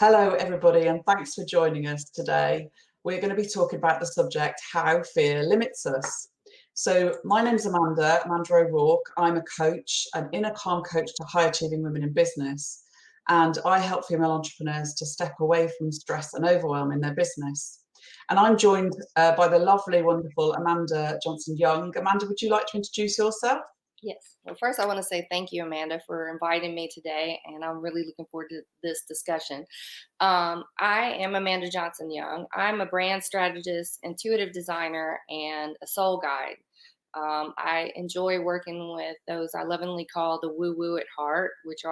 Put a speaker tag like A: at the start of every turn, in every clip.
A: Hello, everybody, and thanks for joining us today. We're going to be talking about the subject, how fear limits us. So my name's Amanda O'Rourke. I'm a coach, an inner calm coach to high achieving women in business. And I help female entrepreneurs to step away from stress and overwhelm in their business. And I'm joined by the lovely, wonderful Amanda Johnson-Young. Amanda, would you like to introduce yourself?
B: Yes. Well, first, I want to say thank you, Amanda, for inviting me today, and I'm really looking forward to this discussion. I am Amanda Johnson-Young. I'm a brand strategist, intuitive designer, and a soul guide. I enjoy working with those I lovingly call the woo-woo at heart, which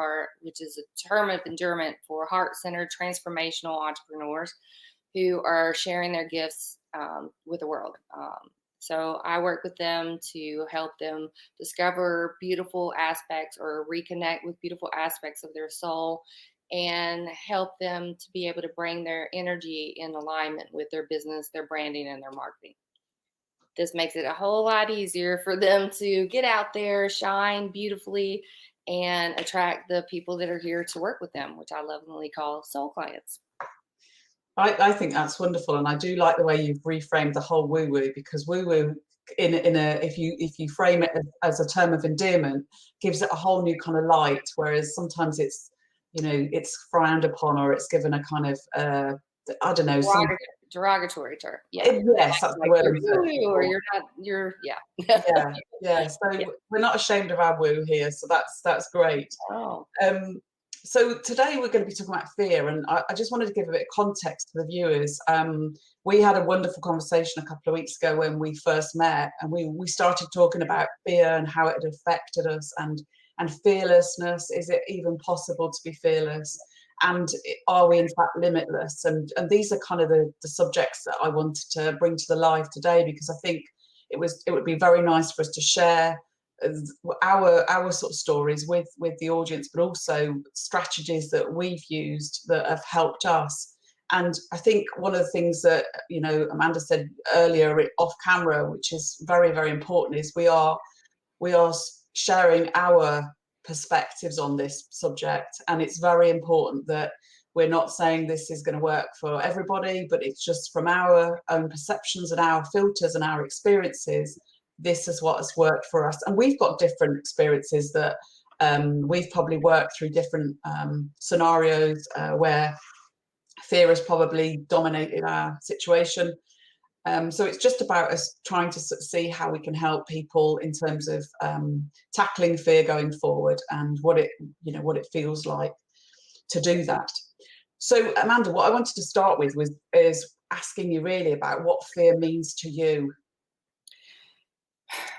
B: is a term of endearment for heart-centered transformational entrepreneurs who are sharing their gifts with the world. So I work with them to help them discover beautiful aspects or reconnect with beautiful aspects of their soul and help them to be able to bring their energy in alignment with their business, their branding, and their marketing. This makes it a whole lot easier for them to get out there, shine beautifully, and attract the people that are here to work with them, which I lovingly call soul clients.
A: I think that's wonderful, and I do like the way you've reframed the whole woo-woo, because woo-woo, if you frame it as a term of endearment, gives it a whole new kind of light. Whereas sometimes it's frowned upon, or it's given a kind of I don't know,
B: derogatory term.
A: Yeah. Yes, that's the word I'm searching for.
B: Or you're not.
A: Yeah. So
B: yeah.
A: We're not ashamed of our woo here. So that's great.
B: Oh.
A: So today we're going to be talking about fear, and I just wanted to give a bit of context to the viewers. We had a wonderful conversation a couple of weeks ago when we first met, and we started talking about fear and how it had affected us, and fearlessness. Is it even possible to be fearless? And are we in fact limitless? And these are kind of the subjects that I wanted to bring to the live today, because I think it would be very nice for us to share our sort of stories with the audience, but also strategies that we've used that have helped us. And I think one of the things that Amanda said earlier off camera, which is very, very important, is we are sharing our perspectives on this subject, and it's very important that we're not saying this is going to work for everybody, but it's just from our own perceptions and our filters and our experiences. This is what has worked for us, and we've got different experiences that we've probably worked through different scenarios where fear has probably dominated our situation. So it's just about us trying to see how we can help people in terms of tackling fear going forward, and what it feels like to do that. So Amanda, what I wanted to start with is asking you really about what fear means to you.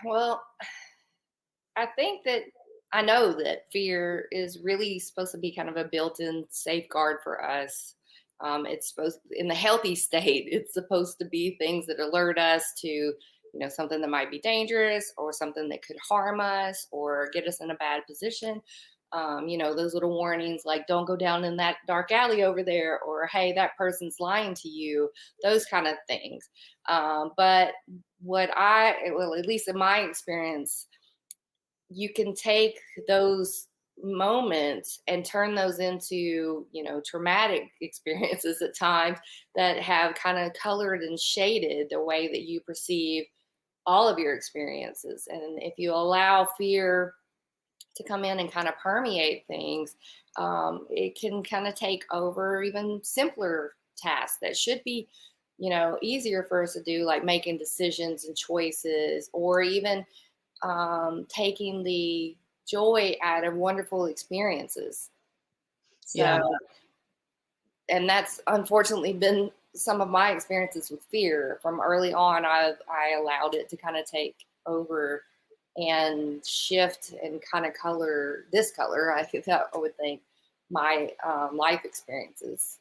B: Well, I think that I know that fear is really supposed to be kind of a built-in safeguard for us. It's supposed, in the healthy state, it's supposed to be things that alert us to, something that might be dangerous, or something that could harm us or get us in a bad position. Those little warnings like, don't go down in that dark alley over there, or, hey, that person's lying to you, those kind of things. But at least in my experience, you can take those moments and turn those into, traumatic experiences at times that have kind of colored and shaded the way that you perceive all of your experiences. And if you allow fear to come in and kind of permeate things, it can kind of take over even simpler tasks that should be, easier for us to do, like making decisions and choices, or even taking the joy out of wonderful experiences. So,
A: Yeah.
B: And that's unfortunately been some of my experiences with fear from early on. I allowed it to kind of take over and shift and kind of discolor, I would think, my life experiences.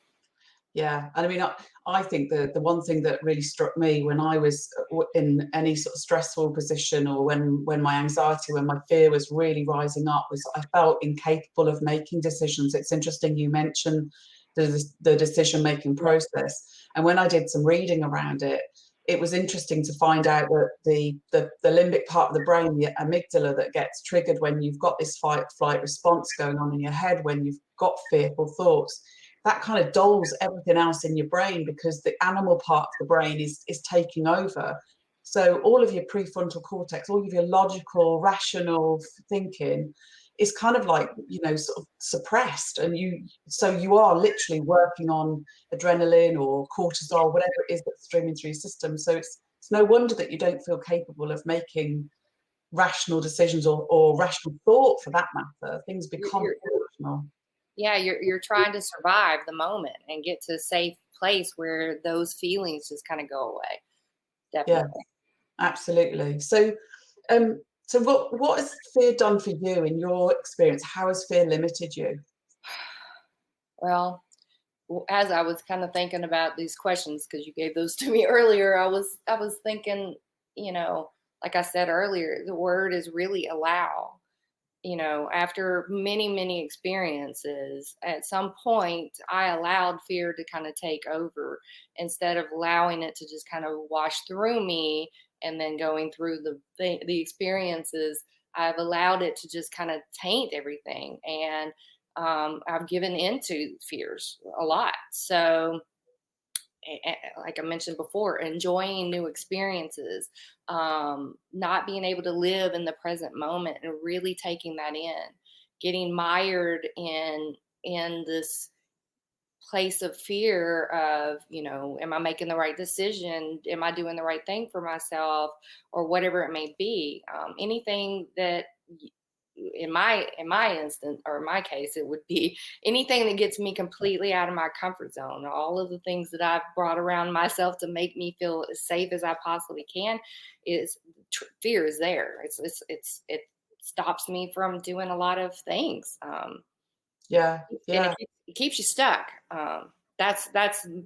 A: Yeah, and I mean, I think the one thing that really struck me when I was in any sort of stressful position, or when my anxiety, when my fear was really rising up, was I felt incapable of making decisions. It's interesting you mentioned the decision-making process, and when I did some reading around it, it was interesting to find out that the limbic part of the brain, the amygdala, that gets triggered when you've got this fight-flight response going on in your head, when you've got fearful thoughts, that kind of dulls everything else in your brain, because the animal part of the brain is taking over. So all of your prefrontal cortex, all of your logical, rational thinking is kind of like, sort of suppressed. And so you are literally working on adrenaline or cortisol, whatever it is that's streaming through your system. So it's no wonder that you don't feel capable of making rational decisions, or rational thought for that matter. Things become irrational.
B: Yeah, you're trying to survive the moment and get to a safe place where those feelings just kind of go away.
A: Yeah,
B: Definitely.
A: absolutely. So what has fear done for you in your experience? How has fear limited you?
B: Well, as I was kind of thinking about these questions, because you gave those to me earlier, I was thinking, like I said earlier, the word is really allow. After many, many experiences, at some point, I allowed fear to kind of take over instead of allowing it to just kind of wash through me and then going through the experiences. I've allowed it to just kind of taint everything. And I've given into fears a lot. So, like I mentioned before, enjoying new experiences, not being able to live in the present moment and really taking that in, getting mired in this place of fear of, am I making the right decision? Am I doing the right thing for myself, or whatever it may be? Anything that in my instance, or in my case, it would be anything that gets me completely out of my comfort zone. All of the things that I've brought around myself to make me feel as safe as I possibly can is fear is there. It stops me from doing a lot of things.
A: Yeah,
B: And
A: yeah.
B: it keeps you stuck. That's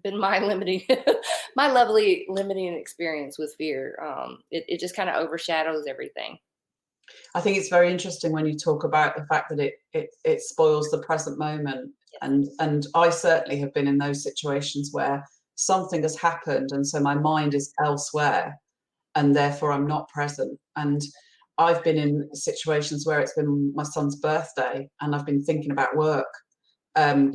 B: been my limiting, my lovely limiting experience with fear. It just kind of overshadows everything.
A: I think it's very interesting when you talk about the fact that it spoils the present moment. And I certainly have been in those situations where something has happened, and so my mind is elsewhere, and therefore I'm not present. And I've been in situations where it's been my son's birthday and I've been thinking about work. I'm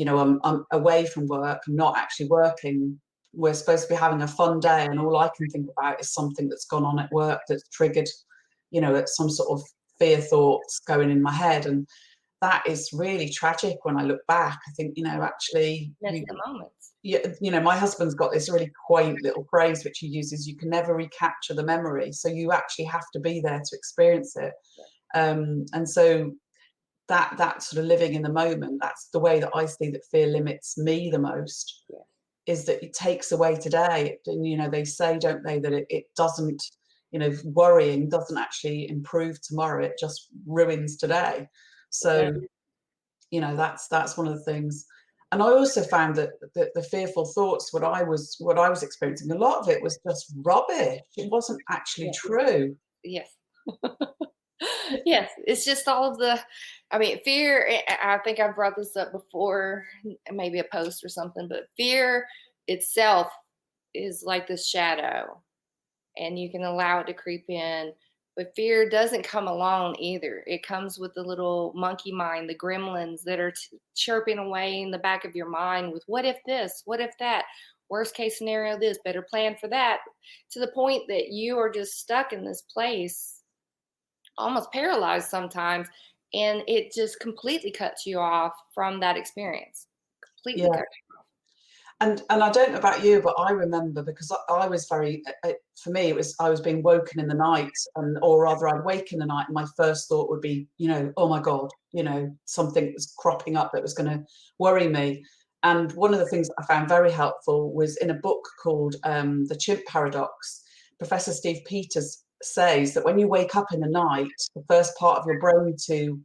A: away from work, I'm not actually working. We're supposed to be having a fun day, and all I can think about is something that's gone on at work that's triggered, some sort of fear thoughts going in my head. And that is really tragic when I look back. I think, actually,
B: That's the moments.
A: yeah, my husband's got this really quaint little phrase which he uses: you can never recapture the memory, so you actually have to be there to experience it. And so that sort of living in the moment, that's the way that I see that fear limits me the most.
B: Yeah.
A: Is that it takes away today. And they say, don't they, that it doesn't, worrying doesn't actually improve tomorrow, it just ruins today. So that's one of the things. And I also found that the fearful thoughts, what I was experiencing, a lot of it was just rubbish. It wasn't actually true.
B: Yes. Yes, it's just all of fear. I think I've brought this up before, maybe a post or something, but fear itself is like this shadow, and you can allow it to creep in. But fear doesn't come alone either. It comes with the little monkey mind, the gremlins that are chirping away in the back of your mind with what if this, what if that, worst case scenario this, better plan for that, to the point that you are just stuck in this place, almost paralyzed sometimes, and it just completely cuts you off from that experience. Completely
A: Yeah.
B: cuts you off.
A: And I don't know about you, but I remember, because I was very, for me, it was, I was being woken in the night, or rather I'd wake in the night and my first thought would be, oh my God, something was cropping up that was going to worry me. And one of the things that I found very helpful was in a book called The Chimp Paradox. Professor Steve Peters says that when you wake up in the night, the first part of your brain to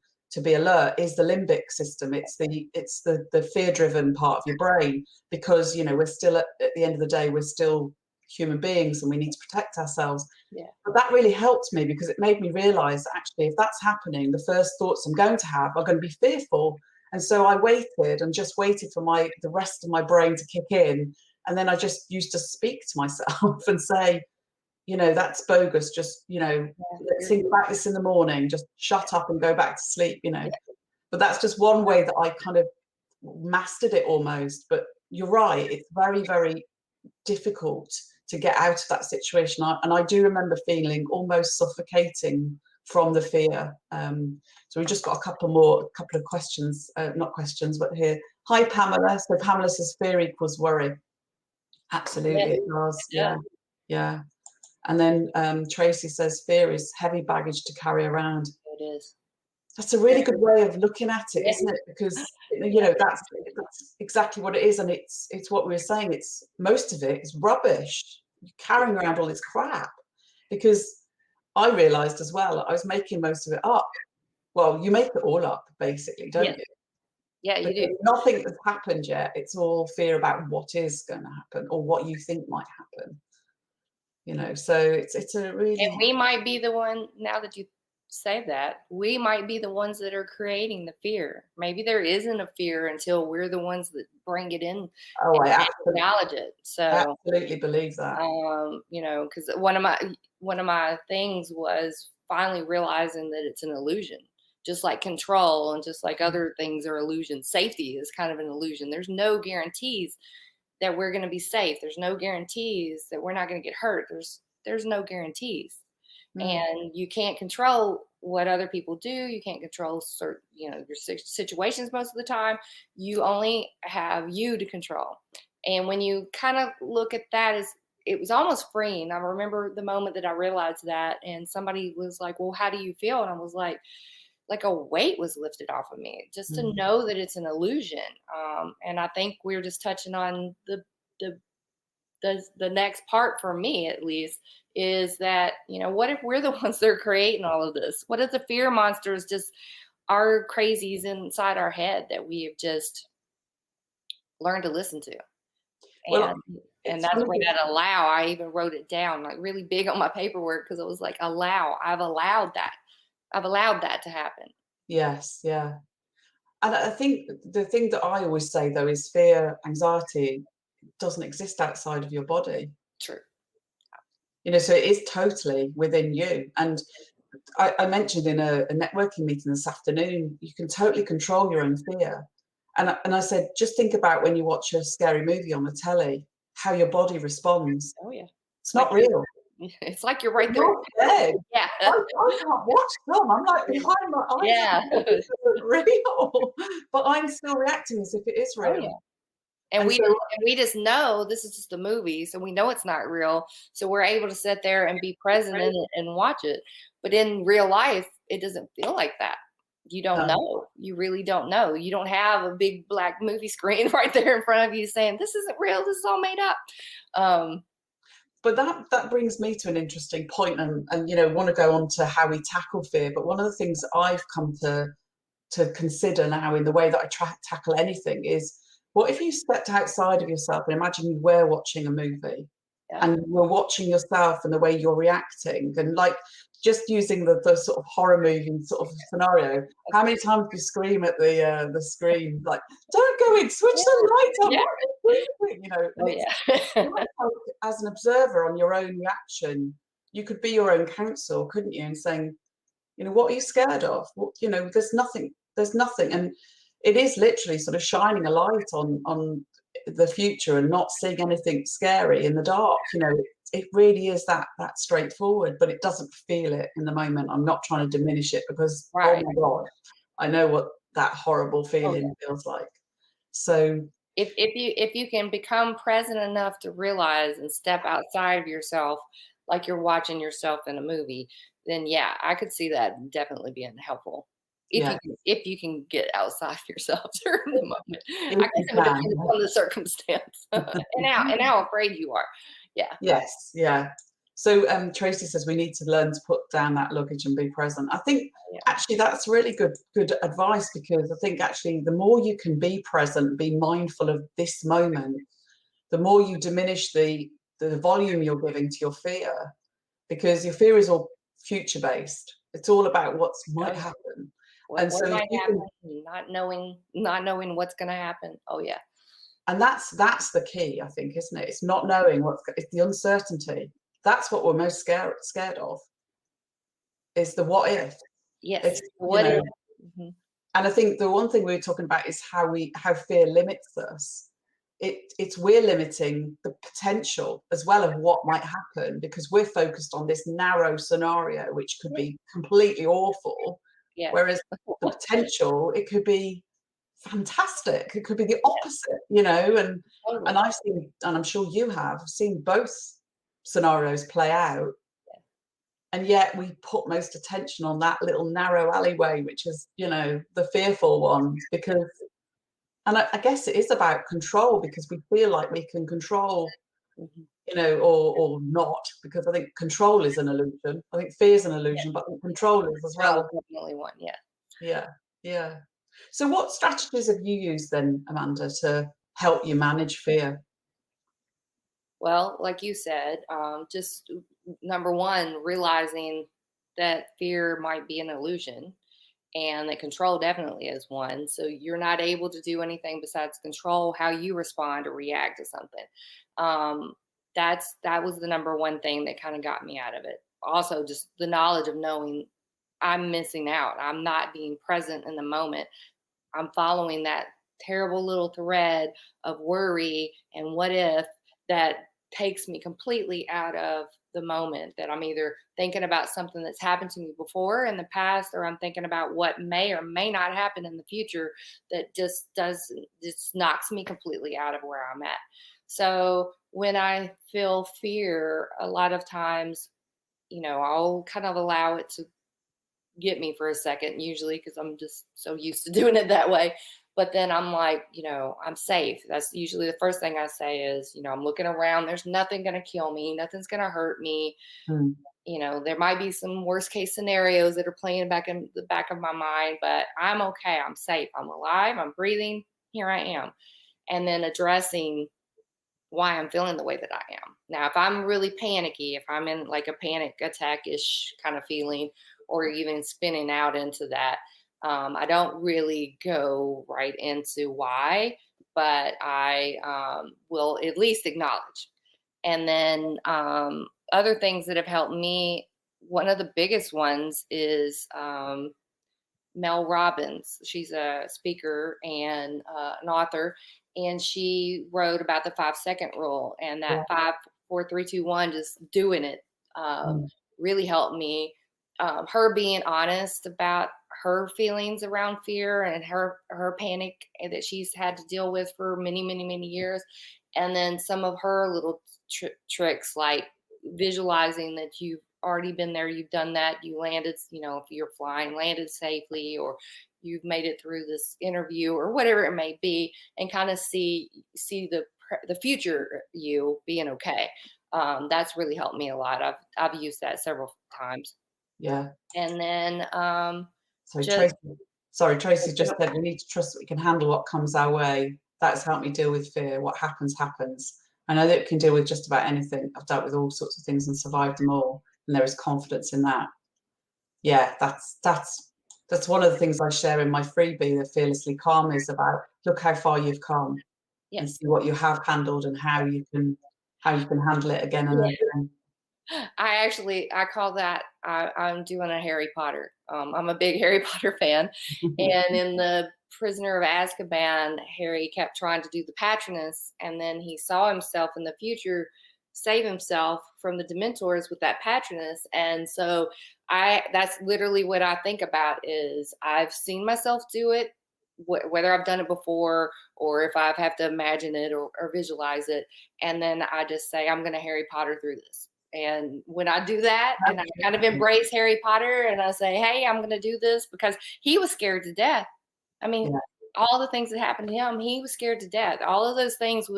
A: be alert is the limbic system. It's the fear-driven part of your brain, because we're still at the end of the day, we're still human beings and we need to protect ourselves.
B: Yeah.
A: But that really helped me, because it made me realize that actually, if that's happening, the first thoughts I'm going to have are going to be fearful. And so I waited and just waited for the rest of my brain to kick in, and then I just used to speak to myself and say, that's bogus. Just, let's think about this in the morning. Just shut up and go back to sleep. But that's just one way that I kind of mastered it almost. But you're right, it's very, very difficult to get out of that situation. And I do remember feeling almost suffocating from the fear. So we've just got a couple of questions, not questions, but here. Hi, Pamela. So Pamela says fear equals worry. Absolutely,
B: Yes,
A: it does.
B: it does.
A: Yeah. And then Tracy says fear is heavy baggage to carry around.
B: It is.
A: That's a really good way of looking at it,
B: Yeah.
A: isn't it? Because you know that's exactly what it is, and it's what we were saying. It's most of it is rubbish. You're carrying around all this crap. Because I realised as well, I was making most of it up. Well, you make it all up, basically, don't you?
B: Yeah, you
A: Because
B: do.
A: nothing has happened yet. It's all fear about what is going to happen or what you think might happen. You know, so it's a really.
B: And we might be the one, now that you say that, we might be the ones that are creating the fear. Maybe there isn't a fear until we're the ones that bring it in
A: Oh,
B: and
A: I
B: acknowledge it. So,
A: absolutely believe that.
B: you know, because one of my things was finally realizing that it's an illusion. Just like control and just like other things are illusions. Safety is kind of an illusion. There's no guarantees that we're going to be safe. There's no guarantees that we're not going to get hurt. There's no guarantees. And you can't control what other people do. You can't control certain, you know, your situations most of the time. You only have you to control. And when you kind of look at that, as it was almost freeing. I remember the moment that I realized that, and somebody was like, "Well, how do you feel?" And I was like a weight was lifted off of me, just to know that it's an illusion. And I think we're just touching on the next part, for me at least, is that, you know, what if we're the ones that are creating all of this? What if the fear monsters just are crazies inside our head that we have just learned to listen to?
A: Well,
B: And that's where that allow, I even wrote it down like really big on my paperwork, because it was like, allow. I've allowed that to happen.
A: yes, yeah. And I think the thing that I always say though is fear, anxiety doesn't exist outside of your body.
B: True.
A: You know, so it is totally within you. And I mentioned in a networking meeting this afternoon, you can totally control your own fear. And I said, just think about when you watch a scary movie on the telly, how your body responds.
B: Oh yeah.
A: It's not real.
B: It's like you're right there.
A: You're dead.
B: Yeah.
A: I can't watch them. I'm like behind my eyes.
B: Yeah.
A: This isn't real. But I'm still reacting as if it is real.
B: Oh yeah. And we just know this is just a movie, so we know it's not real. So we're able to sit there and be present in it and watch it. But in real life, it doesn't feel like that. You don't know. You really don't know. You don't have a big black movie screen right there in front of you saying, this isn't real, this is all made up.
A: But that brings me to an interesting point, and you know, want to go on to how we tackle fear. But one of the things that I've come to consider now in the way that I tackle anything is, what if you stepped outside of yourself and imagine you were watching a movie and you were watching yourself and the way you're reacting, and like just using the sort of horror movie sort of scenario, how many times do you scream at the screen like, don't go in, switch the lights on, you know? As an observer on your own reaction, you could be your own counsel, couldn't you, and saying, you know, what are you scared of? What, you know, there's nothing, and it is literally sort of shining a light on the future and not seeing anything scary in the dark. You know, it really is that straightforward, but it doesn't feel it in the moment. I'm not trying to diminish it, because oh my God, I know what that horrible feeling feels like. So
B: if you can become present enough to realize and step outside of yourself, like you're watching yourself in a movie, then yeah, I could see that definitely being helpful. If you can get outside yourself during the moment. I guess it would depend on the circumstance and how afraid you are. Yeah.
A: Yes. Yeah. So Tracy says we need to learn to put down that luggage and be present. I think actually that's really good advice, because I think actually the more you can be present, be mindful of this moment, the more you diminish the volume you're giving to your fear, because your fear is all future based. It's all about what might happen.
B: What might happen, not knowing what's going to happen. Oh yeah.
A: And that's the key, I think, isn't it? It's not knowing it's the uncertainty. That's what we're most scared of, is the what if.
B: Yes.
A: What if? And I think the one thing we were talking about is how fear limits us. It's we're limiting the potential as well of what might happen, because we're focused on this narrow scenario, which could be completely awful.
B: Yes.
A: Whereas the potential, it could be fantastic. It could be the
B: Yes,
A: opposite, you know. And
B: totally.
A: I've seen, and I'm sure you have seen both scenarios play out.
B: Yeah.
A: And yet we put most attention on that little narrow alleyway, which is, you know, the fearful one. Because, and I guess it is about control, because we feel like we can control,
B: Mhm.
A: you know, or not, because I think control is an illusion. I think fear is an
B: Yes.
A: illusion, but I think control is as
B: Control
A: well.
B: is definitely one. Yeah.
A: Yeah, yeah. So what strategies have you used then, Amanda, to help you manage fear?
B: Well, like you said, just number one, realizing that fear might be an illusion and that control definitely is one. So you're not able to do anything besides control how you respond or react to something. Um, that was the number one thing that kind of got me out of it. Also, just the knowledge of knowing I'm missing out. I'm not being present in the moment. I'm following that terrible little thread of worry and what if that takes me completely out of the moment, that I'm either thinking about something that's happened to me before in the past, or I'm thinking about what may or may not happen in the future, that just knocks me completely out of where I'm at. So when I feel fear, a lot of times, I'll kind of allow it to get me for a second, usually because I'm just so used to doing it that way. But then I'm like, I'm safe. That's usually the first thing I say is, I'm looking around. There's nothing going to kill me. Nothing's going to hurt me.
A: Mm,
B: There might be some worst case scenarios that are playing back in the back of my mind, but I'm okay. I'm safe. I'm alive. I'm breathing. Here I am. And then addressing why I'm feeling the way that I am. Now, if I'm really panicky, if I'm in like a panic attack-ish kind of feeling, or even spinning out into that, I don't really go right into why, but I will at least acknowledge. And then other things that have helped me, one of the biggest ones is Mel Robbins. She's a speaker and an author, and she wrote about the 5 second rule, and
A: yeah,
B: that 5, 4, 3, 2, 1, just doing it
A: mm,
B: really helped me. Her being honest about her feelings around fear and her panic that she's had to deal with for many, many, many years, and then some of her little tricks like visualizing that you've already been there, you've done that, you landed, if you're flying, landed safely, or you've made it through this interview or whatever it may be, and kind of see the future you being okay. That's really helped me a lot. I've used that several times.
A: yeah.
B: And then
A: So
B: just
A: Tracy just said we need to trust that we can handle what comes our way. That's helped me deal with fear. What happens, happens. I know that we can deal with just about anything. I've dealt with all sorts of things and survived them all. And there is confidence in that. Yeah, that's one of the things I share in my freebie, the Fearlessly Calm, is about look how far you've come and
B: yes.
A: see what you have handled and how you can handle it again and again.
B: I call that I'm doing a Harry Potter. I'm a big Harry Potter fan, and in the Prisoner of Azkaban, Harry kept trying to do the Patronus, and then he saw himself in the future save himself from the Dementors with that Patronus, and so that's literally what I think about is I've seen myself do it, whether I've done it before or if I have to imagine it or visualize it, and then I just say I'm going to Harry Potter through this. And when I do that and I kind of embrace Harry Potter and I say, hey, I'm going to do this because he was scared to death. I mean,
A: Yeah.
B: all the things that happened to him, he was scared to death. All of those things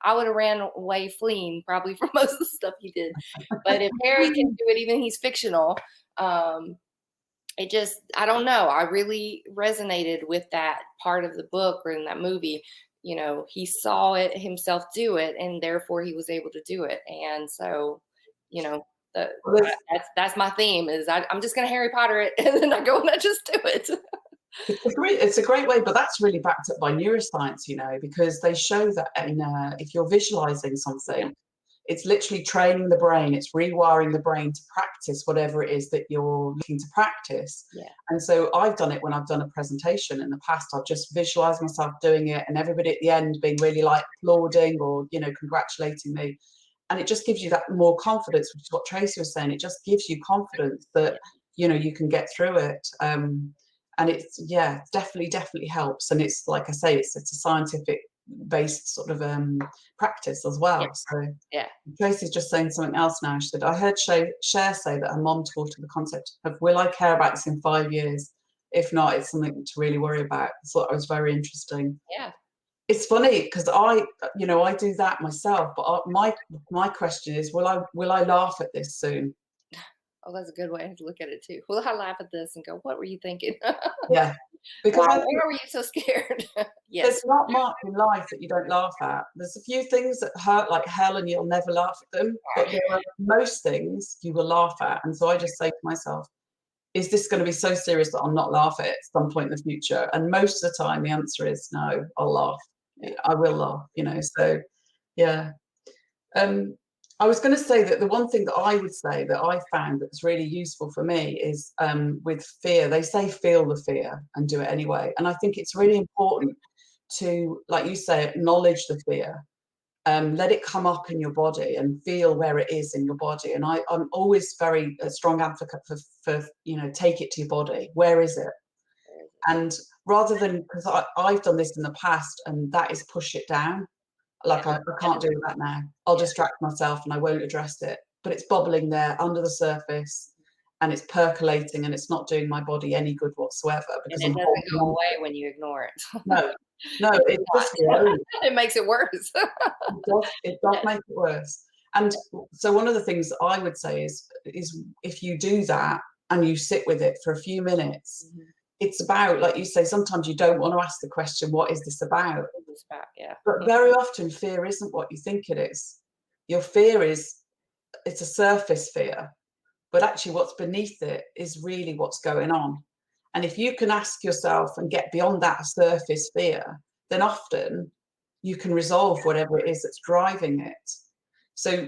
B: I would have ran away fleeing probably from most of the stuff he did. But if Harry can do it, even he's fictional, I don't know. I really resonated with that part of the book or in that movie. He saw it himself do it, and therefore he was able to do it. And so, you know, the,
A: Well,
B: that's my theme is I'm just going to Harry Potter it, and then I go and I just do it.
A: it's a great way, but that's really backed up by neuroscience, because they show that if you're visualizing
B: Yeah.
A: something, It's literally training the brain. It's rewiring the brain to practice whatever it is that you're looking to practice.
B: Yeah.
A: And so I've done it when I've done a presentation in the past. I've just visualized myself doing it, and everybody at the end being really like applauding or, you know, congratulating me. And it just gives you that more confidence, which is what Tracy was saying. It just gives you confidence that, you know, you can get through it. And it's, yeah, definitely helps. And it's, like I say, it's a scientific based sort of practice as well. So
B: Yeah.
A: Tracy's just saying something else now. She said, I heard Cher say that her mom taught her the concept of, will I care about this in 5 years? If not, it's something to really worry about. I thought it was very interesting.
B: Yeah.
A: It's funny because you know, I do that myself, but my question is, will I laugh at this soon?
B: Oh, that's a good way to look at it too. Well, I laugh at this and go, "What were you thinking?
A: Yeah, because
B: Why
A: I think
B: were you so scared?" Yes.
A: there's not much in life that you don't laugh at. There's a few things that hurt like hell and you'll never laugh at them, but there are most things you will laugh at. And so I just say to myself, is this going to be so serious that I'll not laugh at it at some point in the future? And most of the time the answer is no, I'll laugh. I will laugh, you know. So yeah. I was going to say that the one thing that I would say that I found that's really useful for me is with fear. They say feel the fear and do it anyway. And I think it's really important to, like you say, acknowledge the fear. Let it come up in your body and feel where it is in your body. And I'm always very a strong advocate for, you know, take it to your body. Where is it? And rather than, because I've done this in the past, and that is push it down. Like I can't do that now. I'll distract myself and I won't address it. But it's bubbling there under the surface, and it's percolating, and it's not doing my body any good whatsoever because
B: And
A: I'm
B: it doesn't
A: holding
B: go
A: on.
B: away when you ignore it.
A: No, no, it just grows.
B: It makes it worse.
A: It does make it worse. And so one of the things I would say is if you do that and you sit with it for a few minutes, it's about, like you say, sometimes you don't want to ask the question, what is this about?
B: Yeah.
A: But very often fear isn't what you think it is. Your fear it's a surface fear, but actually what's beneath it is really what's going on. And if you can ask yourself and get beyond that surface fear, then often you can resolve whatever it is that's driving it. So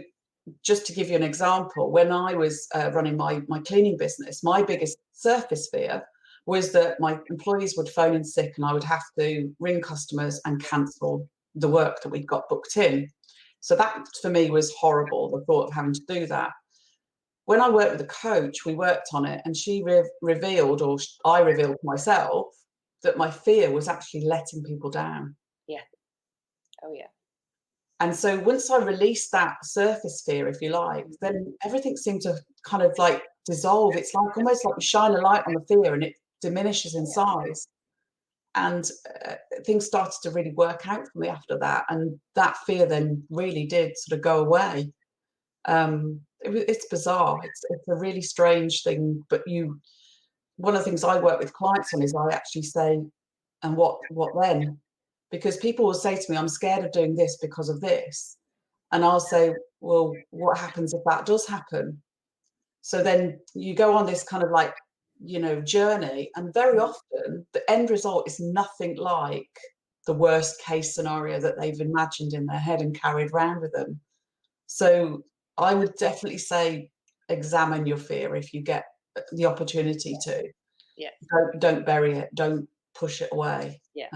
A: just to give you an example, when I was running my cleaning business, my biggest surface fear was that my employees would phone in sick and I would have to ring customers and cancel the work that we'd got booked in. So that for me was horrible, the thought of having to do that. When I worked with a coach, we worked on it, and she revealed, or I revealed to myself, that my fear was actually letting people down.
B: Yeah. Oh yeah.
A: And so once I released that surface fear, if you like, then everything seemed to kind of like dissolve. It's like almost like you shine a light on the fear and it diminishes in size. And things started to really work out for me after that. And that fear then really did sort of go away. It's bizarre. It's a really strange thing. But one of the things I work with clients on is I actually say, and what then? Because people will say to me, I'm scared of doing this because of this. And I'll say, well, what happens if that does happen? So then you go on this kind of like, you know, journey. And very often the end result is nothing like the worst case scenario that they've imagined in their head and carried around with them. So I would definitely say examine your fear if you get the opportunity to.
B: Yeah.
A: Don't bury it. Don't push it away.
B: Yeah.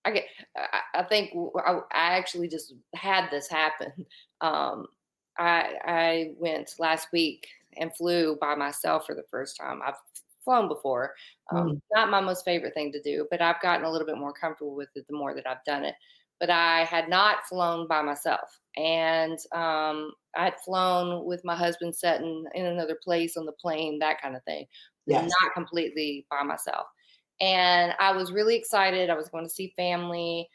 B: I think I actually just had this happen. I went last week and flew by myself for the first time. I've flown before. Not my most favorite thing to do, but I've gotten a little bit more comfortable with it the more that I've done it. But I had not flown by myself, and I'd flown with my husband sitting in another place on the plane, that kind of thing.
A: Yes.
B: Not completely by myself. And I was really excited. I was going to see family.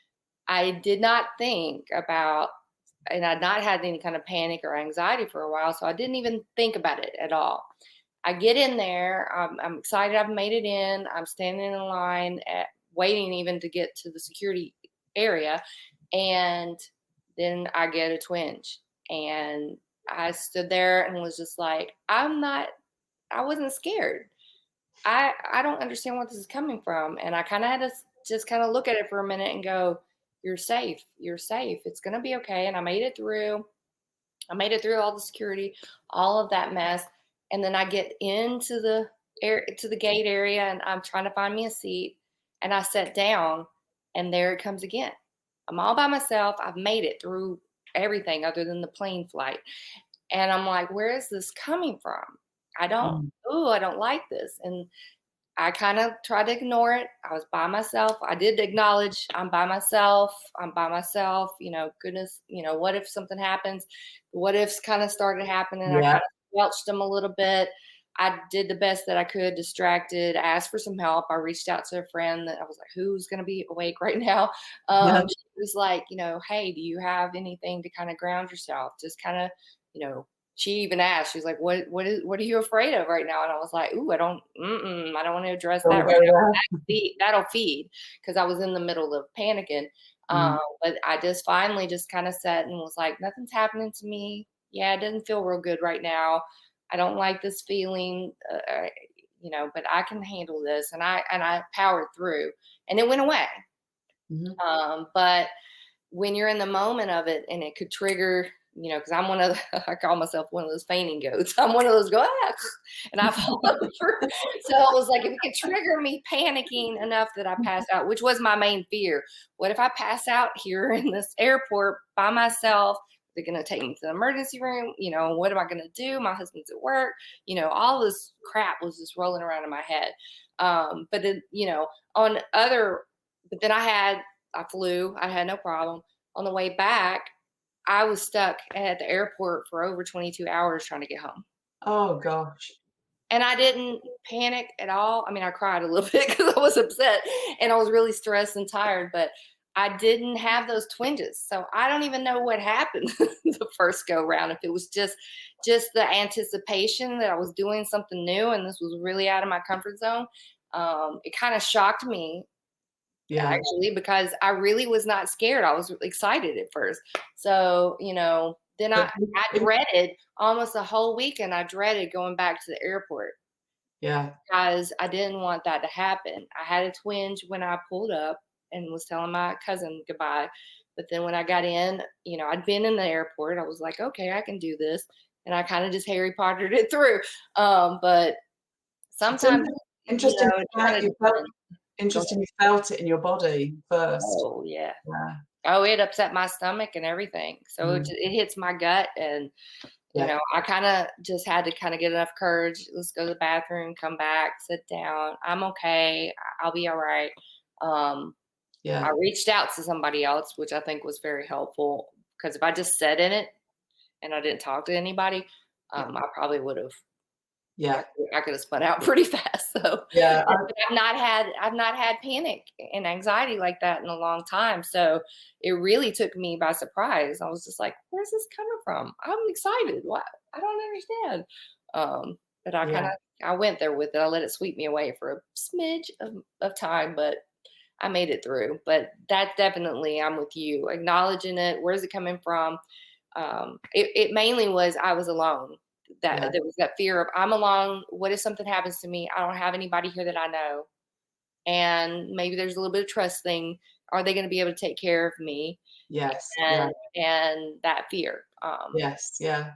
B: I did not think about, and I'd not had any kind of panic or anxiety for a while, so I didn't even think about it at all. I get in there. I'm excited. I've made it in. I'm standing in line, waiting even to get to the security area, and then I get a twinge, and I stood there and was just like, I wasn't scared. I don't understand what this is coming from. And I kind of had to just kind of look at it for a minute and go, you're safe. You're safe. It's going to be okay. And I made it through. I made it through all the security, all of that mess. And then I get into the to the gate area, and I'm trying to find me a seat, and I sat down, and there it comes again. I'm all by myself. I've made it through everything other than the plane flight. And I'm like, where is this coming from?
A: Mm.
B: I don't like this. And I kind of tried to ignore it. I was by myself. I did acknowledge I'm by myself. I'm by myself. Goodness, what if something happens? What ifs kind of started happening. I
A: Yeah.
B: kind of squelched them a little bit. I did the best that I could, distracted, asked for some help. I reached out to a friend that I was like, who's going to be awake right now?
A: Yeah.
B: She was like, hey, do you have anything to kind of ground yourself? Just kind of, she even asked, she's like, what are you afraid of right now? And I was like, ooh, I don't want to address that
A: Don't
B: right
A: go
B: now.
A: there.
B: That'll feed, because I was in the middle of panicking.
A: Mm.
B: But I just finally just kind of sat and was like, nothing's happening to me. Yeah, it doesn't feel real good right now. I don't like this feeling, but I can handle this. And I powered through, and it went away. But when you're in the moment of it, and it could trigger, because I'm one of I call myself one of those fainting goats. I'm one of those go, and I fall over. So I was like, if it could trigger me panicking enough that I pass out, which was my main fear. What if I pass out here in this airport by myself? They're going to take me to the emergency room. What am I going to do? My husband's at work. All this crap was just rolling around in my head. But then, but then I flew. I had no problem. On the way back, I was stuck at the airport for over 22 hours trying to get home.
A: Oh gosh.
B: And I didn't panic at all. I mean, I cried a little bit because I was upset and I was really stressed and tired, but I didn't have those twinges. So I don't even know what happened the first go round. If it was just the anticipation that I was doing something new and this was really out of my comfort zone. It kind of shocked me,
A: Yeah.
B: actually, because I really was not scared. I was excited at first. So, then I dreaded almost a whole weekend. I dreaded going back to the airport.
A: Yeah.
B: Because I didn't want that to happen. I had a twinge when I pulled up and was telling my cousin goodbye. But then when I got in, I'd been in the airport. I was like, okay, I can do this. And I kind of just Harry Pottered it through. But sometimes,
A: Interesting.
B: it kind of
A: Interesting. You felt it in your body first.
B: Oh, yeah.
A: Yeah.
B: Oh, it upset my stomach and everything. So it hits my gut, and I kind of just had to kind of get enough courage. Let's go to the bathroom, come back, sit down. I'm okay. I'll be all right. I reached out to somebody else, which I think was very helpful, because if I just sat in it and I didn't talk to anybody, I probably would have.
A: Yeah.
B: I could have spun out pretty fast. So
A: Yeah.
B: I've not had panic and anxiety like that in a long time. So it really took me by surprise. I was just like, where's this coming from? I'm excited. What? I don't understand. But I went there with it. I let it sweep me away for a smidge of time, but I made it through. But that's definitely, I'm with you. Acknowledging it. Where's it coming from? It mainly was I was alone. There was that fear of, I'm alone. What if something happens to me? I don't have anybody here that I know. And maybe there's a little bit of trust thing. Are they going to be able to take care of me?
A: Yes.
B: And that fear.
A: Yes. Yeah.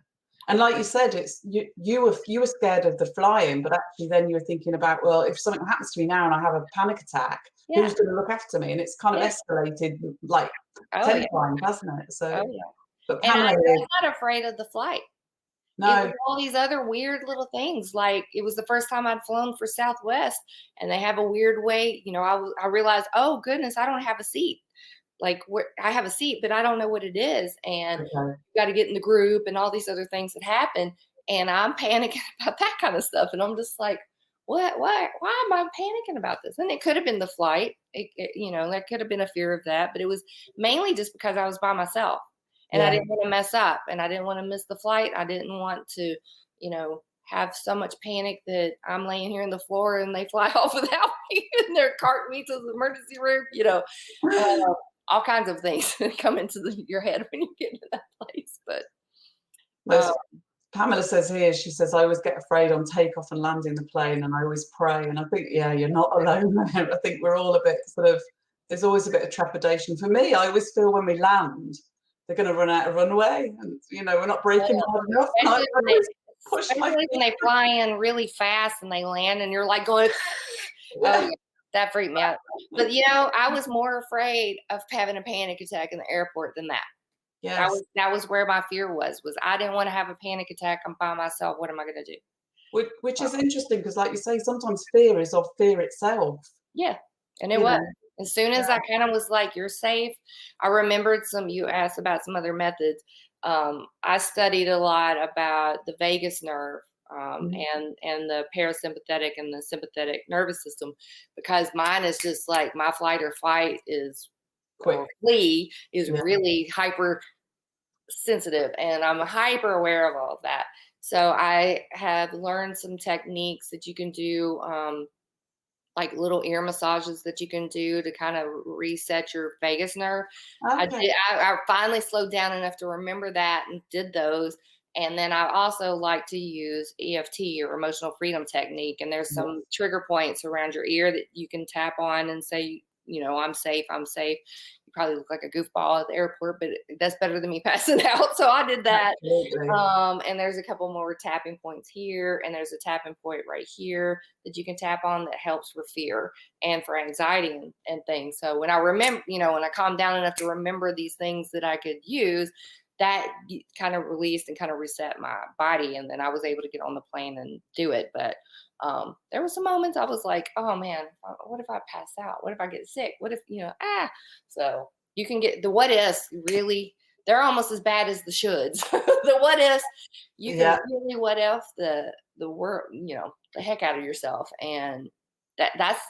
A: And like you said, it's you were scared of the flying, but actually then you were thinking about, well, if something happens to me now and I have a panic attack, who's going to look after me? And it's kind of escalated like 10 times, hasn't it? So, but
B: and
A: Pamela
B: I'm not afraid of the flight.
A: No.
B: It was all these other weird little things. Like, it was the first time I'd flown for Southwest, and they have a weird way. I realized, oh goodness, I don't have a seat. Like, I have a seat, but I don't know what it is, and you got to get in the group and all these other things that happen. And I'm panicking about that kind of stuff, and I'm just like, what? Why am I panicking about this? And it could have been the flight. That could have been a fear of that, but it was mainly just because I was by myself. And I didn't want to mess up, and I didn't want to miss the flight. I didn't want to, have so much panic that I'm laying here on the floor and they fly off without me and they're carting me to the emergency room. All kinds of things come into your head when you get to that place. But
A: Pamela says here, she says, I always get afraid on takeoff and landing the plane, and I always pray. And I think, you're not alone there. I think we're all a bit sort of there's always a bit of trepidation. For me, I always feel when we land, they're going to run out of runway, and we're not braking hard enough. And I
B: Especially when they,
A: always push my
B: especially when they fly in really fast and they land and you're like going, oh yeah, that freaked me out. But I was more afraid of having a panic attack in the airport than that.
A: Yes.
B: That was where my fear was I didn't want to have a panic attack. I'm by myself. What am I going to do?
A: Which is interesting because, like you say, sometimes fear is of fear itself.
B: Yeah, and it was. As soon as I kind of was like, you're safe, I remembered you asked about some other methods. I studied a lot about the vagus nerve and the parasympathetic and the sympathetic nervous system, because mine is just like my flight or flight is
A: Quick.
B: Flee is really hyper sensitive, and I'm hyper aware of all of that. So I have learned some techniques that you can do, like little ear massages that you can do to kind of reset your vagus nerve.
A: Okay.
B: I finally slowed down enough to remember that and did those. And then I also like to use EFT, or emotional freedom technique. And there's some trigger points around your ear that you can tap on and say, I'm safe, I'm safe. You probably look like a goofball at the airport, but that's better than me passing out. So I did that. And there's a couple more tapping points here, and there's a tapping point right here that you can tap on that helps for fear and for anxiety and things. So when I remember, when I calmed down enough to remember these things that I could use, that kind of released and kind of reset my body. And then I was able to get on the plane and do it. But there were some moments I was like, oh man, what if I pass out? What if I get sick? What if, so you can get the what ifs really, they're almost as bad as the shoulds. The what ifs, you can really what if the word, the heck out of yourself. And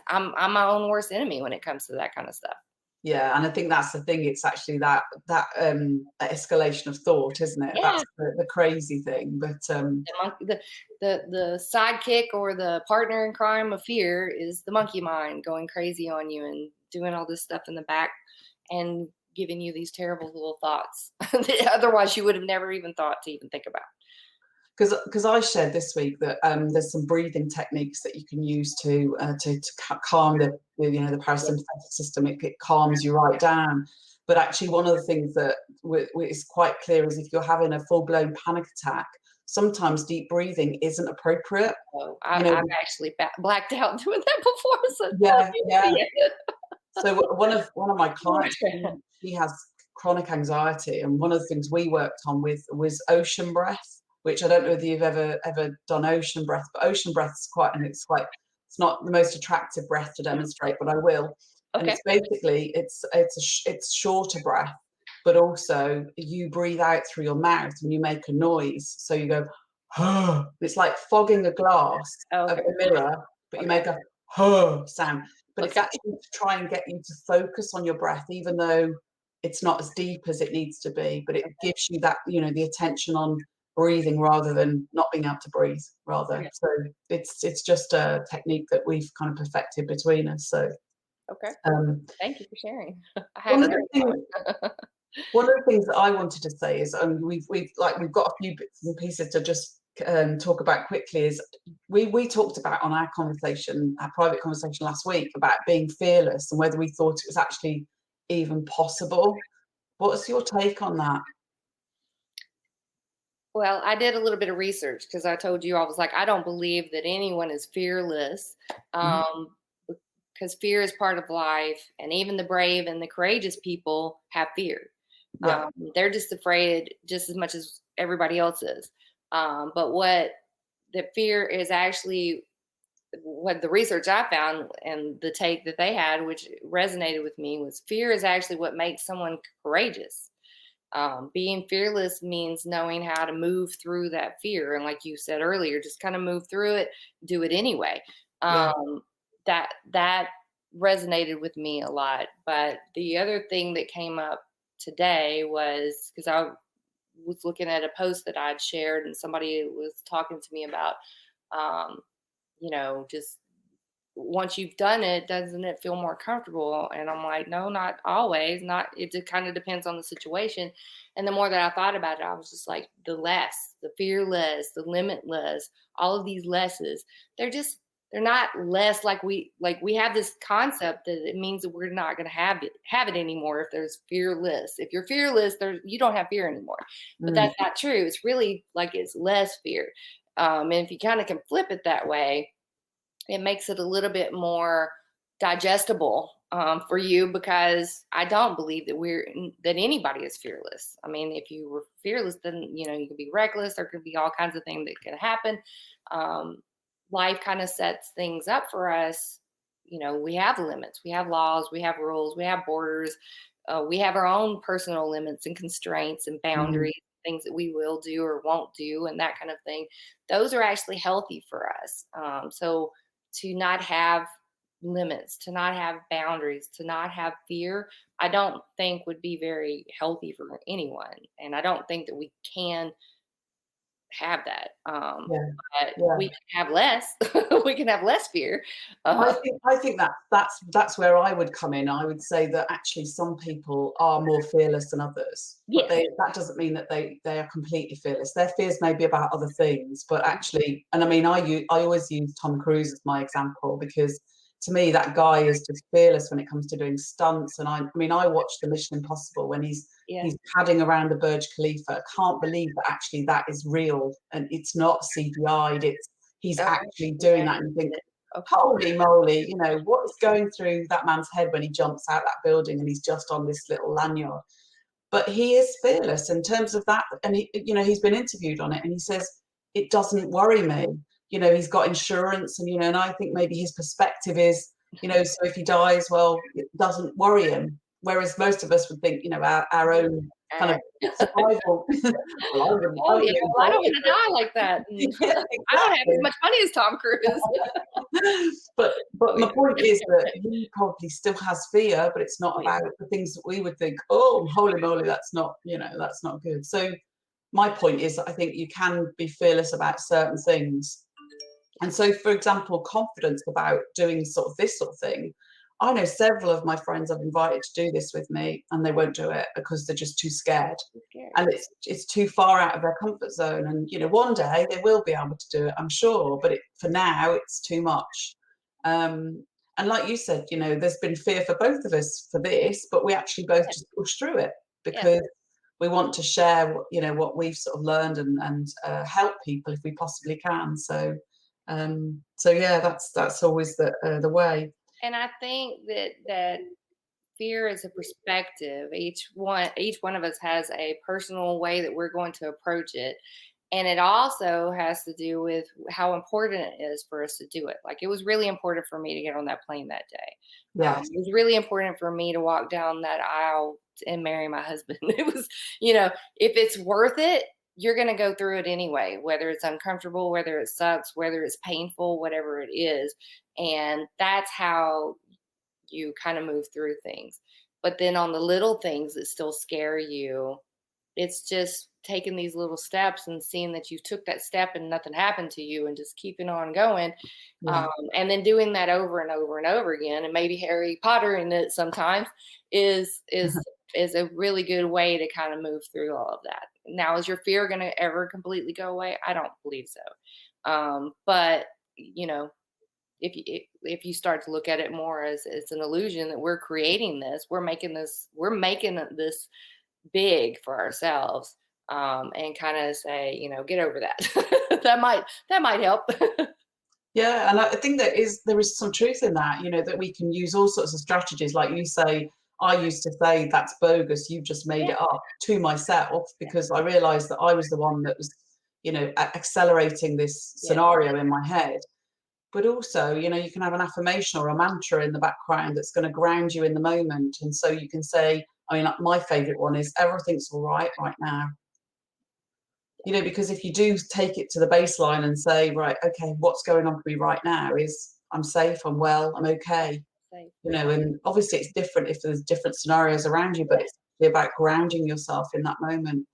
B: I'm my own worst enemy when it comes to that kind of stuff.
A: Yeah, and I think that's the thing. It's actually that escalation of thought, isn't it?
B: Yeah.
A: That's the crazy thing. But
B: the sidekick or the partner in crime of fear is the monkey mind going crazy on you and doing all this stuff in the back and giving you these terrible little thoughts that otherwise you would have never even thought to even think about.
A: Because I shared this week that there's some breathing techniques that you can use to calm the parasympathetic system. It calms you right down. But actually, one of the things that is quite clear is if you're having a full-blown panic attack, sometimes deep breathing isn't appropriate.
B: Oh, I've actually blacked out doing that before. So
A: yeah. So one of my clients, he has chronic anxiety, and one of the things we worked on was ocean breath, which I don't know whether you've ever done ocean breath, but ocean breath is it's not the most attractive breath to demonstrate, but I will.
B: Okay.
A: And it's basically it's shorter breath, but also you breathe out through your mouth and you make a noise. So you go, huh. It's like fogging a glass of a mirror, but you make a huh sound. But it's actually to try and get you to focus on your breath, even though it's not as deep as it needs to be, but it gives you that, the attention on breathing rather than not being able to breathe so it's just a technique that we've kind of perfected between us. So
B: thank you for sharing.
A: one of the things that I wanted to say is we've got a few bits and pieces to just talk about quickly. Is we talked about on our private conversation last week about being fearless and whether we thought it was actually even possible. What's your take on that?
B: Well, I did a little bit of research because I told you I was like, I don't believe that anyone is fearless, because fear is part of life, and even the brave and the courageous people have fear.
A: Yeah.
B: They're just afraid just as much as everybody else is. But what the fear is actually, what the research I found and the take that they had, which resonated with me, was fear is actually what makes someone courageous. Being fearless means knowing how to move through that fear. And like you said earlier, just kind of move through it, do it anyway. That resonated with me a lot. But the other thing that came up today was because I was looking at a post that I'd shared and somebody was talking to me about, just once you've done it, doesn't it feel more comfortable? And I'm like, no, not always. It kind of depends on the situation. And the more that I thought about it, I was just like, the fearless, the limitless, all of these lesses, they're just they're not less. Like we have this concept that it means that we're not going to have it anymore if there's fearless. If you're fearless, you don't have fear anymore. But
A: Mm.
B: that's not true. It's really like it's less fear. And if you kind of can flip it that way, it makes it a little bit more digestible for you, because I don't believe that anybody is fearless. I mean, if you were fearless, then you could be reckless. There could be all kinds of things that could happen. Life kind of sets things up for us. We have limits, we have laws, we have rules, we have borders. We have our own personal limits and constraints and boundaries, things that we will do or won't do, and that kind of thing. Those are actually healthy for us. So to not have limits, to not have boundaries, to not have fear, I don't think would be very healthy for anyone. And I don't think that we can have that.
A: Yeah,
B: But
A: yeah.
B: we can have less. We can have less fear.
A: I think that's where I would come in. I would say that actually some people are more fearless than others, but
B: Yes.
A: that doesn't mean that they are completely fearless. Their fears may be about other things, but actually, and I mean, I always use Tom Cruise as my example, because to me that guy is just fearless when it comes to doing stunts. And I mean, I watched the Mission Impossible when he's
B: Yeah.
A: padding around the Burj Khalifa. I can't believe that actually that is real and it's not CGI'd. He's actually doing that, and you think, holy moly, what is going through that man's head when he jumps out that building and he's just on this little lanyard. But he is fearless in terms of that. And he's been interviewed on it, and he says, it doesn't worry me. He's got insurance, and I think maybe his perspective is, so if he dies, well, it doesn't worry him. Whereas most of us would think, our own kind of survival. Well, I wouldn't,
B: Oh yeah, well, I don't want to die like that.
A: yeah,
B: I don't have
A: exactly.
B: as much money as Tom Cruise.
A: but my point is that he probably still has fear, but it's not about the things that we would think, oh, holy moly, that's not good. So my point is that I think you can be fearless about certain things. And so, for example, confidence about doing sort of this sort of thing. I know several of my friends I've invited to do this with me, and they won't do it because they're just too scared. And it's too far out of their comfort zone. And one day they will be able to do it, I'm sure. But for now, it's too much. And like you said, there's been fear for both of us for this, but we actually both just push through it because we want to share, what we've sort of learned and help people if we possibly can. So yeah, that's always the way.
B: And I think that fear is a perspective. Each one of us has a personal way that we're going to approach it. And it also has to do with how important it is for us to do it. Like, it was really important for me to get on that plane that day.
A: Yes.
B: It was really important for me to walk down that aisle and marry my husband. It was, if it's worth it, you're going to go through it anyway, whether it's uncomfortable, whether it sucks, whether it's painful, whatever it is. And that's how you kind of move through things. But then on the little things that still scare you, it's just taking these little steps and seeing that you took that step and nothing happened to you, and just keeping on going.
A: Yeah.
B: And then doing that over and over and over again, and maybe Harry Potter in it sometimes is a really good way to kind of move through all of that. Now, is your fear going to ever completely go away? I don't believe so. But if you start to look at it more as it's an illusion that we're creating this, we're making this big for ourselves, and kind of say, get over that. that might help.
A: Yeah, and I think there is some truth in that, that we can use all sorts of strategies. Like you say, I used to say, that's bogus, you've just made it up, to myself, because I realized that I was the one that was, accelerating this scenario in my head. But also, you can have an affirmation or a mantra in the background that's going to ground you in the moment. And so you can say, my favorite one is, everything's all right now. Because if you do take it to the baseline and say, right, okay, what's going on for me right now is I'm safe, I'm well, I'm okay. And obviously it's different if there's different scenarios around you, but it's about grounding yourself in that moment.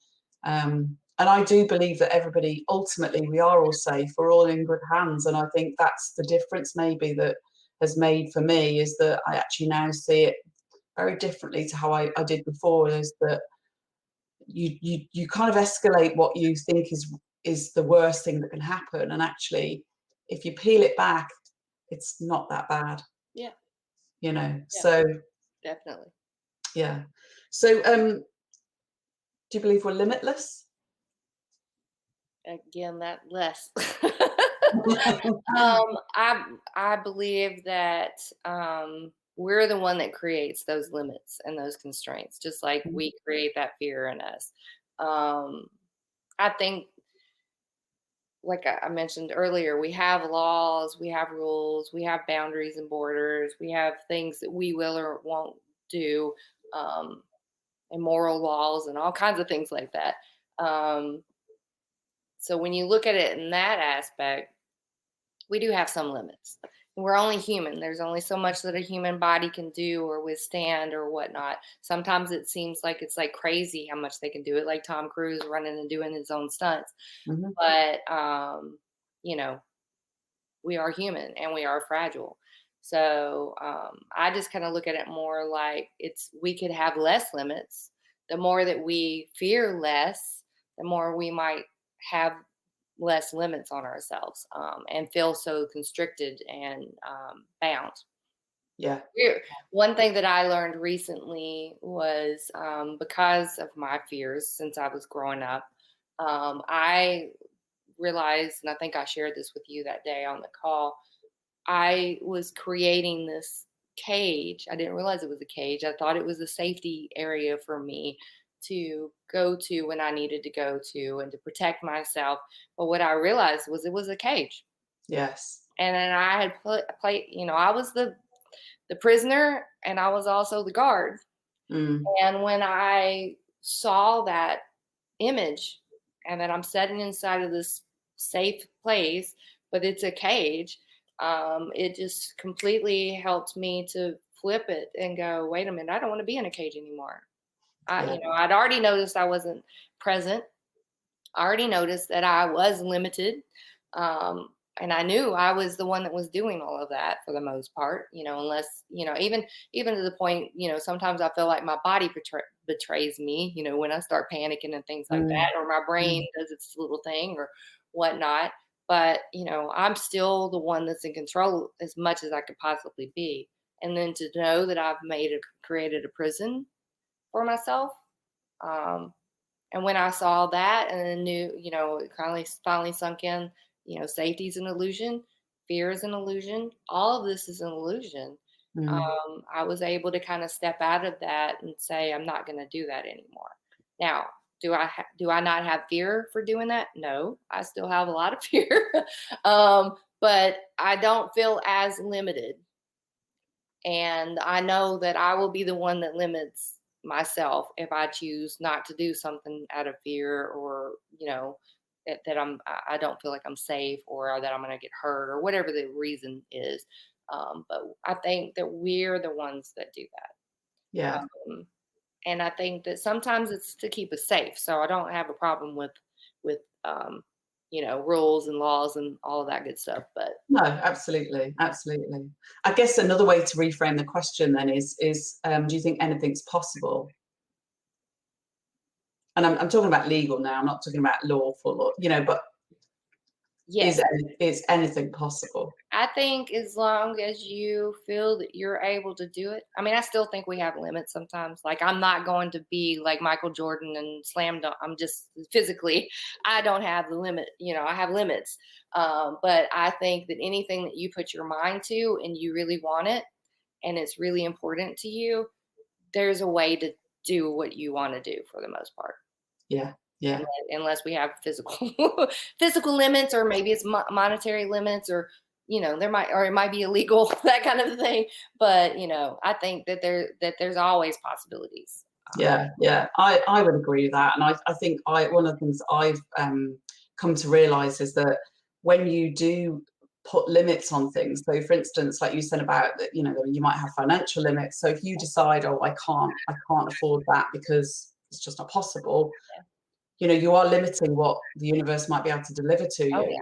A: And I do believe that everybody, ultimately, we are all safe, we're all in good hands. And I think that's the difference maybe that has made for me, is that I actually now see it very differently to how I did before, is that you kind of escalate what you think is the worst thing that can happen. And actually, if you peel it back, it's not that bad,
B: Yeah.
A: you know.
B: Yeah.
A: So
B: Definitely.
A: yeah. So do you believe we're limitless?
B: Again, that less. I believe that we're the one that creates those limits and those constraints, just like we create that fear in us. Um, I think, like I mentioned earlier, we have laws, we have rules, we have boundaries and borders, we have things that we will or won't do, um, and moral laws and all kinds of things like that. Um, so when you look at it in that aspect, we do have some limits. We're only human. There's only so much that a human body can do or withstand or whatnot. Sometimes it seems like it's like crazy how much they can do it, like Tom Cruise running and doing his own stunts.
A: Mhm.
B: But you know, we are human and we are fragile. So I just kind of look at it more like we could have less limits. The more that we fear less, the more we might have less limits on ourselves, and feel so constricted and bound.
A: Yeah.
B: One thing that I learned recently was, because of my fears since I was growing up, I realized, and I think I shared this with you that day on the call, I was creating this cage. I didn't realize it was a cage. I thought it was a safety area for me to go to when I needed to go to and to protect myself. But what I realized was it was a cage.
A: Yes.
B: And then I had played, I was the prisoner and I was also the guard.
A: Mm.
B: And when I saw that image and that I'm sitting inside of this safe place, but it's a cage, it just completely helped me to flip it and go, wait a minute, I don't want to be in a cage anymore.
A: Yeah.
B: I'd already noticed I wasn't present. I already noticed that I was limited. Um, and I knew I was the one that was doing all of that for the most part, unless, even to the point, sometimes I feel like my body betrays me, when I start panicking and things like
A: Mm.
B: that, or my brain
A: Mm.
B: does its little thing or whatnot. But, I'm still the one that's in control as much as I could possibly be. And then to know that I've created a prison for myself, um, and when I saw that and then knew, it finally sunk in, safety is an illusion, fear is an illusion, all of this is an illusion.
A: Mm.
B: I was able to kind of step out of that and say, I'm not going to do that anymore. Now, do I not have fear for doing that? No, I still have a lot of fear, but I don't feel as limited. And I know that I will be the one that limits myself if I choose not to do something out of fear, or, that I don't feel like I'm safe, or that I'm going to get hurt, or whatever the reason is. But I think that we're the ones that do that.
A: Yeah.
B: And I think that sometimes it's to keep us safe. So I don't have a problem with rules and laws and all of that good stuff. But
A: No, absolutely, absolutely. I guess another way to reframe the question then is do you think anything's possible? And I'm talking about legal now. I'm not talking about lawful, or, but
B: yes,
A: is anything possible?
B: I think as long as you feel that you're able to do it. I mean, I still think we have limits sometimes. Like, I'm not going to be like Michael Jordan and slam dunk. I'm just physically, I don't have the limit. I have limits. But I think that anything that you put your mind to and you really want it and it's really important to you, there's a way to do what you want to do for the most part.
A: Yeah. Yeah.
B: Unless we have physical physical limits, or maybe it's monetary limits, or it might be illegal, that kind of thing. But I think that there's always possibilities.
A: Yeah, yeah, I would agree with that, and I think one of the things I've come to realise is that when you do put limits on things, so for instance, like you said about that, you might have financial limits. So if you decide, oh, I can't afford that because it's just not possible, you are limiting what the universe might be able to deliver to
B: Oh
A: you.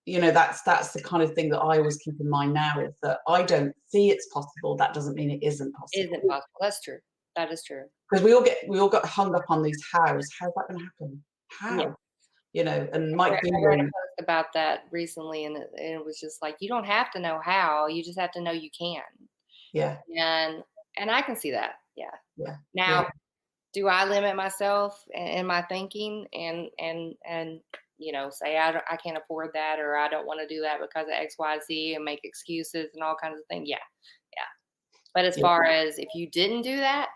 B: yeah,
A: So that's the kind of thing that I always keep in mind now, is that I don't see it's possible. That doesn't mean it isn't
B: it
A: possible.
B: isn't possible. That's true. That is true.
A: Because we all got hung up on these hows. How's that going to happen?
B: Yeah.
A: How? And
B: How
A: Mike
B: we're going to
A: Doolan.
B: about that recently, and it was just like, you don't have to know how, you just have to know you can.
A: Yeah,
B: And I can see that. Yeah.
A: yeah, yeah,
B: Now, do I limit myself in my thinking and say I can't afford that, or I don't want to do that because of XYZ, and make excuses and all kinds of things? Yeah, yeah. But as
A: yeah,
B: far as if you didn't do that,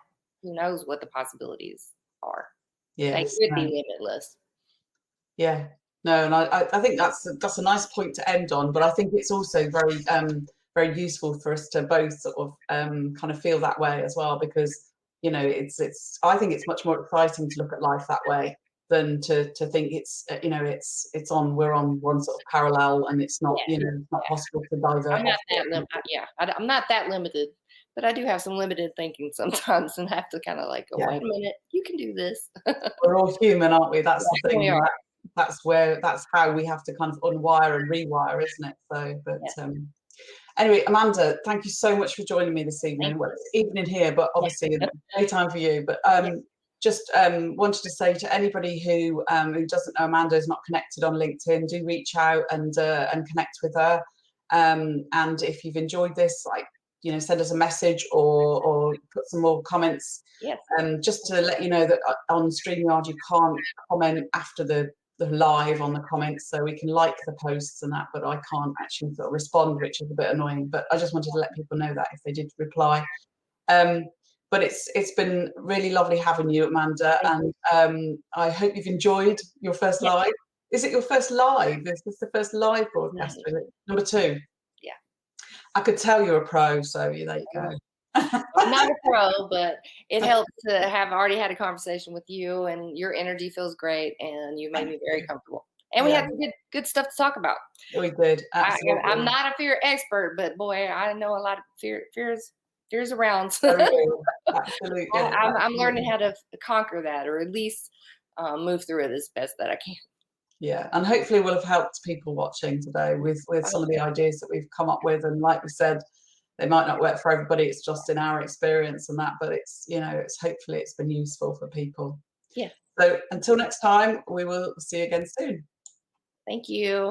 B: who knows what the possibilities are? They
A: yes,
B: could
A: no,
B: be limitless.
A: yeah. No, and I think that's a nice point to end on, but I think it's also very useful for us to both sort of kind of feel that way as well, because it's I think it's much more exciting to look at life that way than to think it's we're on one sort of parallel, and it's not,
B: Yeah,
A: it's not
B: yeah.
A: possible to divert
B: I'm not
A: off
B: that
A: it.
B: yeah, I'm not that limited, but I do have some limited thinking sometimes, and have to kind of like go,
A: Yeah,
B: wait a minute, you can do this.
A: we're all human, aren't we? That's
B: Yeah,
A: the thing,
B: we
A: and
B: are.
A: that's how we have to kind of unwire and rewire, isn't it? So, but
B: Yeah.
A: anyway, Amanda, thank you so much for joining me this
B: Thank
A: evening. Well,
B: you.
A: it's evening here, but
B: Yeah.
A: obviously daytime for you. But
B: Yeah.
A: just wanted to say to anybody who doesn't know Amanda, is not connected on LinkedIn, do reach out and connect with her. And if you've enjoyed this, like, send us a message, or put some more comments.
B: Yes.
A: Just to let you know that on StreamYard you can't comment after the live on the comments, so we can like the posts and that, but I can't actually sort of respond, which is a bit annoying. But I just wanted to let people know that if they did reply. But it's been really lovely having you, Amanda,
B: Thank you.
A: and I hope you've enjoyed your first
B: Yeah.
A: live. Is it your first live? Is this the first live broadcast?
B: Mhm.
A: Really? Number 2.
B: Yeah.
A: I could tell you're a pro, so there you go.
B: I'm not a pro, but it helps to have already had a conversation with you, and your energy feels great, and you made me very comfortable. And we
A: Yeah,
B: had some good stuff to talk about.
A: we did,
B: I'm
A: absolutely.
B: not a fear expert, but boy, I know a lot of fears around.
A: Very real. Absolutely,
B: I'm learning
A: absolutely.
B: how to conquer that, or at least move through it as best that I can.
A: Yeah, and hopefully we'll have helped people watching today with
B: I
A: some
B: hope
A: of the
B: so.
A: ideas that we've come up with. And like we said, they might not work for everybody. It's just in our experience and that, but it's hopefully it's been useful for people.
B: Yeah.
A: So until next time, we will see you again soon.
B: Thank you.